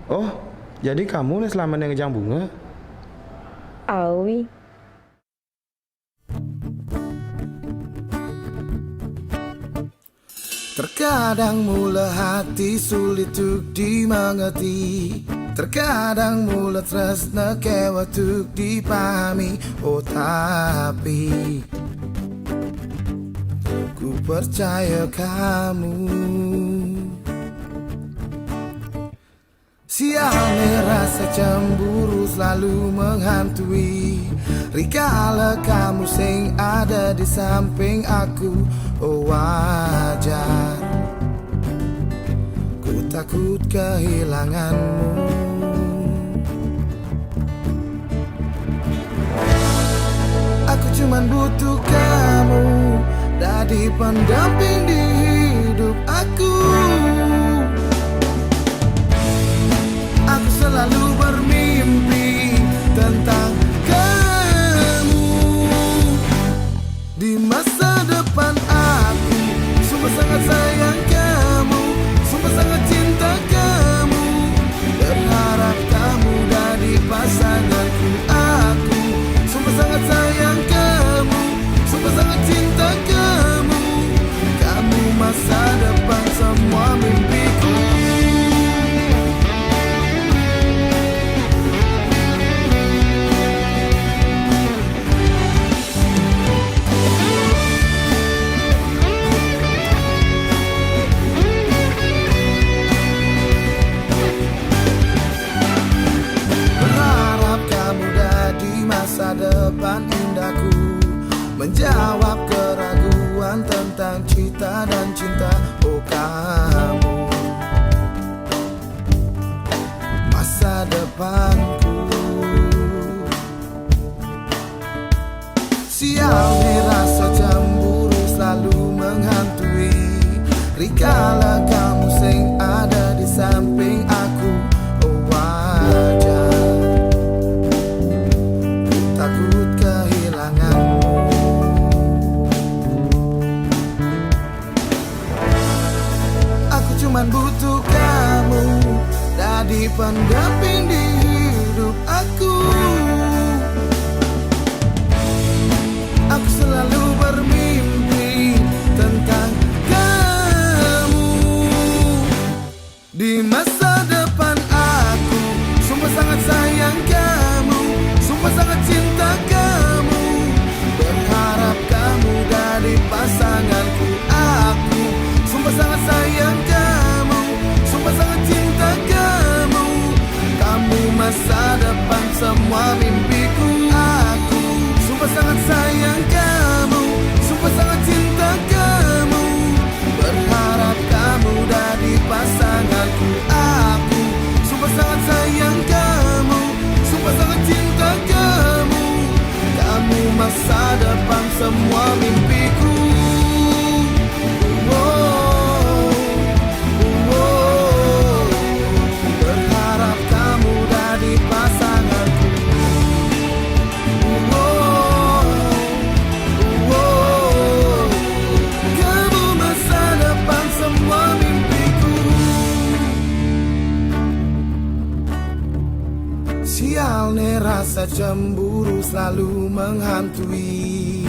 Oh, jadi kamu nih selama ini ngejang bunga? Awi, Terkadang mula hati sulit untuk dimengerti, terkadang mula tresna kewa untuk dipahami. Oh tapi ku percaya kamu. Sialnya rasa cemburu selalu menghantui, rikala kamu sing ada di samping aku. Oh wajar, ku takut kehilanganmu. Aku cuman butuh kamu, jadi pendamping di hidup aku. Aku selalu bermimpi tentang kamu. Di masa depan aku sungguh sangat sayang kamu, sungguh sangat cinta kamu. Berharap kamu jadi pasanganku. Aku sungguh sangat sayang kamu, sungguh sangat cinta kamu. Kamu masa depan semua mimpiku. Masa depan indahku, menjawab keraguan tentang cita dan cinta. Oh kamu, masa depanku. Sial di rasa cemburu selalu menghantui, rikala kamu sing ada di samping aku. Oh wajar, takut kehilanganmu. Aku cuman butuh kamu, jadi pendamping di hidup aku. Aku selalu bermimpi tentang kamu. Di masa depan aku sungguh sangat sayang kamu, sungguh sangat cinta kamu. Berharap kamu jadi pasanganku. Aku sungguh sangat sayang kamu, sungguh sangat cinta kamu. Kamu masa depan semua mimpiku. Aku sungguh sangat sayang kamu, sungguh sangat cinta kamu. Berharap kamu jadi pasanganku. Aku sungguh sangat sayang kamu, sungguh sangat cinta kamu. Kamu masa depan semua mimpiku. Berharap kamu jadi pasanganku. Kamu masa depan semua mimpiku. Sialnya rasa cemburu selalu menghantui,